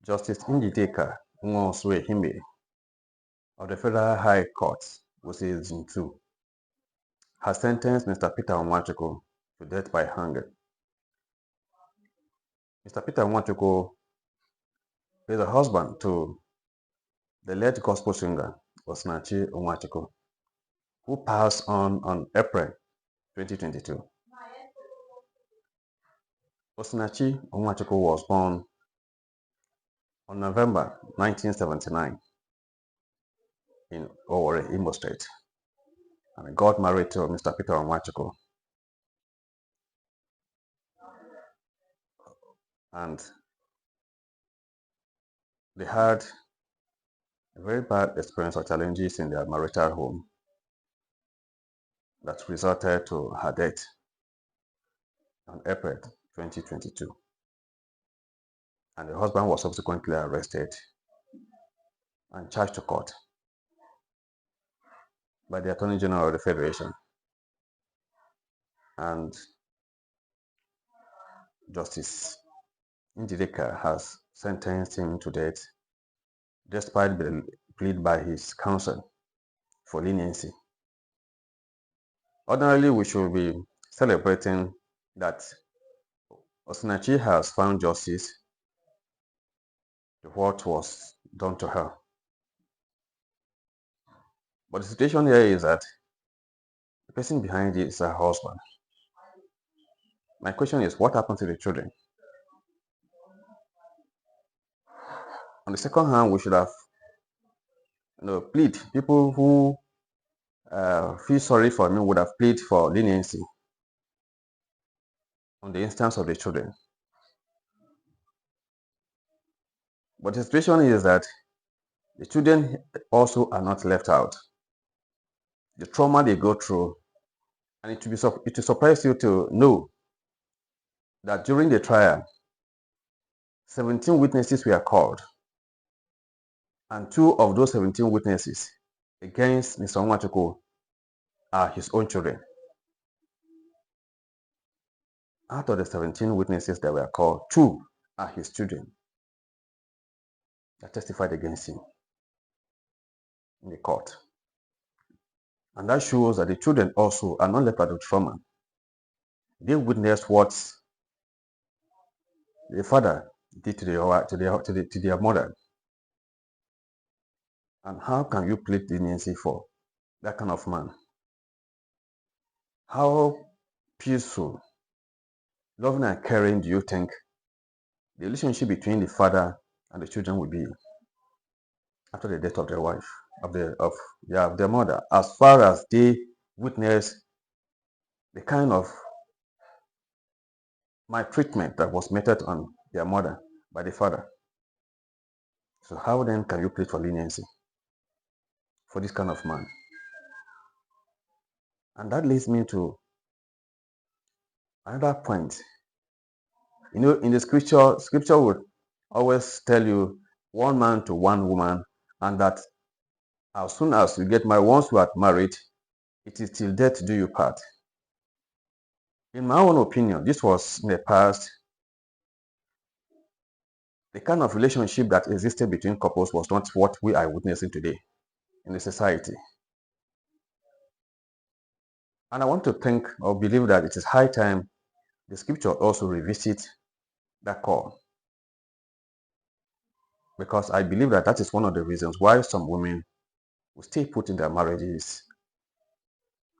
Justice Njideka Nwachukwu of the Federal High Court, wuse Zone 2, has sentenced Mr. Peter Nwachukwu to death by hanging. Mr. Peter Nwachukwu is a husband to the late gospel singer Osinachi Nwachukwu, who passed on April 2022. Osinachi Nwachukwu was born on November 1979 in Owerri, Imo State, and got married to Mr. Peter Nwachukwu. And they had a very bad experience or challenges in their marital home that resulted to her death on April 2022. And the husband was subsequently arrested and charged to court by the Attorney General of the Federation. And Justice Njideka has sentenced him to death despite the plea by his counsel for leniency. Ordinarily, we should be celebrating that Osinachi has found justice to what was done to her. But the situation here is that the person behind it is her husband. My question is, what happened to the children? On the second hand, we should have plead. People who feel sorry for me would have pleaded for leniency on the instance of the children. But the situation is that the children also are not left out. The trauma they go through, and it will surprise you to know that during the trial, 17 witnesses were called, and 2 of those 17 witnesses against Mr. Nwachukwu are his own children. Out of the 17 witnesses that were called, 2 are his children that testified against him in the court. And that shows that the children also are not left out of trauma. They witnessed what the father did to their mother. And how can you plead leniency for that kind of man? How peaceful, loving and caring do you think the relationship between the father and the children will be after the death of their wife, of their mother, as far as they witness the kind of maltreatment that was meted on their mother by the father? So how then can you plead for leniency for this kind of man? And that leads me to another point. In the scripture would always tell you 1 man to 1 woman, and that as soon as you get married, once you are married, it is till death do you part. In my own opinion, this was in the past. The kind of relationship that existed between couples was not what we are witnessing today in the society. And I want to think or believe that it is high time the scripture also revisit that call. Because I believe that is one of the reasons why some women will stay put in their marriages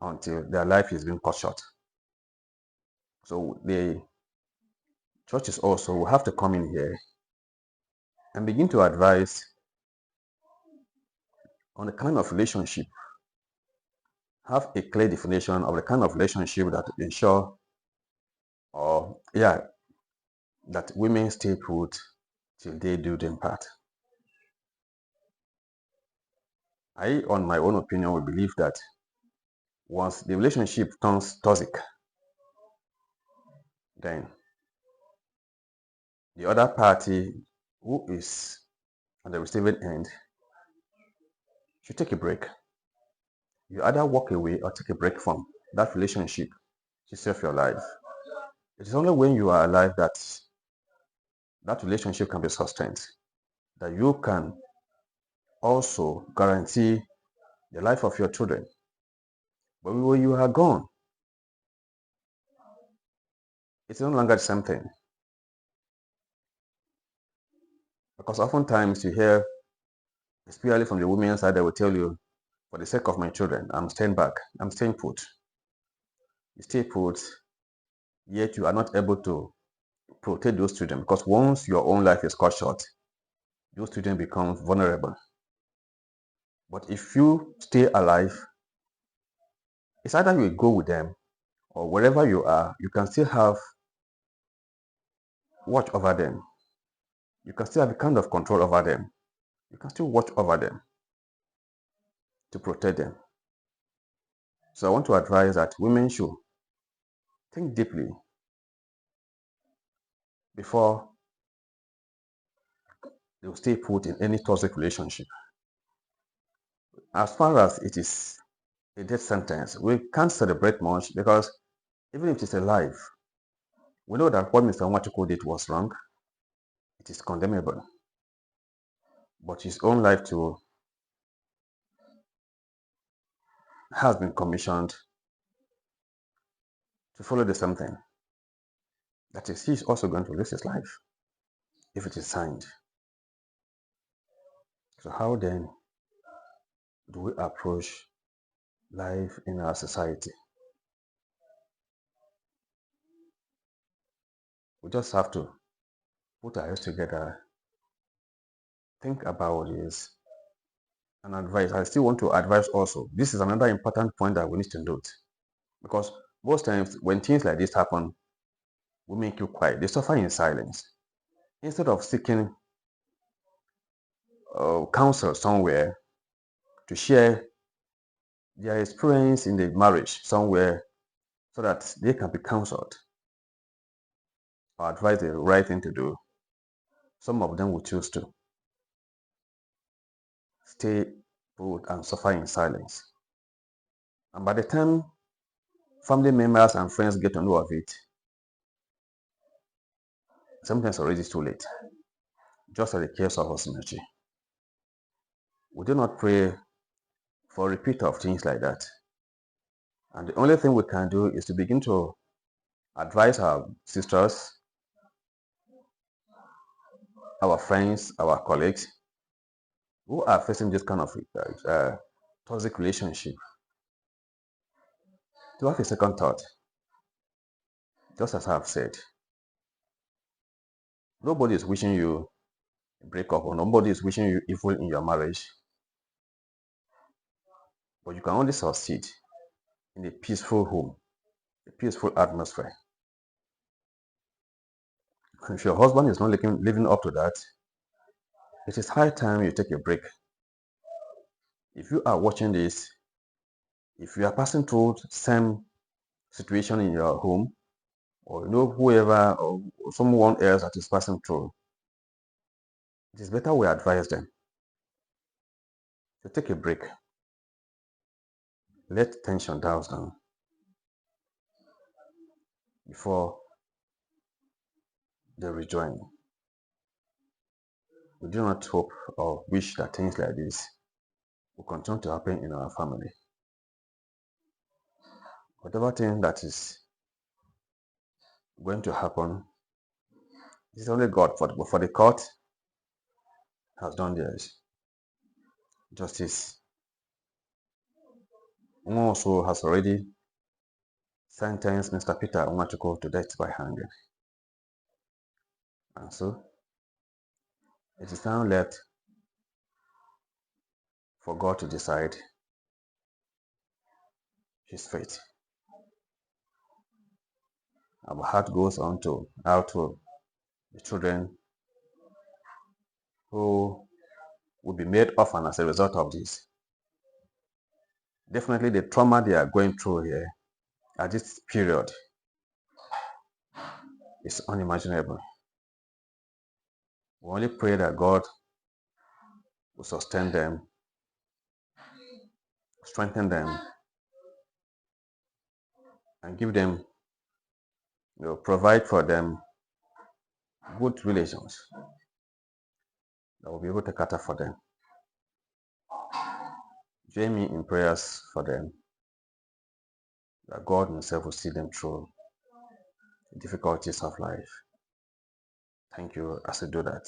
until their life is being cut short. So the churches also will have to come in here and begin to advise on the kind of relationship, have a clear definition of the kind of relationship that ensure that women stay put till they do them part. I, on my own opinion, will believe that once the relationship turns toxic, then the other party who is on the receiving end should take a break. You either walk away or take a break from that relationship to save your life. It is only when you are alive that that relationship can be sustained. that you can also guarantee the life of your children. But when you are gone, it's no longer the same thing. Because oftentimes you hear, especially from the women's side, they will tell you, for the sake of my children, I'm staying back, I'm staying put. You stay put, yet you are not able to protect those children, because once your own life is cut short, those children become vulnerable. But if you stay alive, it's either you go with them or wherever you are, you can still have watch over them. You can still have a kind of control over them. You can still watch over them to protect them. So I want to advise that women should think deeply before they will stay put in any toxic relationship. As far as it is a death sentence, we can't celebrate much because even if it's alive, we know that what Mr. Nwachukwu did was wrong. It is condemnable. But his own life too has been commissioned to follow the same thing. That is, he is also going to lose his life if it is signed. So how then do we approach life in our society? We just have to put our heads together, think about this, and advise. I still want to advise also. This is another important point that we need to note. Because most times when things like this happen, women keep quiet. They suffer in silence. Instead of seeking counsel somewhere to share their experience in the marriage somewhere so that they can be counseled or advised the right thing to do, some of them will choose to stay put and suffer in silence. And by the time family members and friends get to know of it, sometimes already it's too late. Just like the case of Osinachi. We do not pray for a repeat of things like that. And the only thing we can do is to begin to advise our sisters, our friends, our colleagues who are facing this kind of toxic relationship to have a second thought. Just as I have said, nobody is wishing you a breakup or nobody is wishing you evil in your marriage, but you can only succeed in a peaceful home, a peaceful atmosphere. And if your husband is not living up to that, it is high time you take a break. If you are watching this, if you are passing through same situation in your home, or you know whoever or someone else that is passing through, it is better we advise them to take a break. Let tension down before they rejoin. We do not hope or wish that things like this will continue to happen in our family. Whatever thing that is going to happen, it is only God. For the court has done theirs. Justice also has already sentenced Mr. Peter Nwachukwu to death by hanging. And so, it is now left for God to decide his fate. Our heart goes out to the children who will be made orphan as a result of this. Definitely the trauma they are going through here at this period is unimaginable. We only pray that God will sustain them, strengthen them, and give them, provide for them good relations. that will be able to cater for them. Join me in prayers for them, that God Himself will see them through the difficulties of life. Thank you as you do that.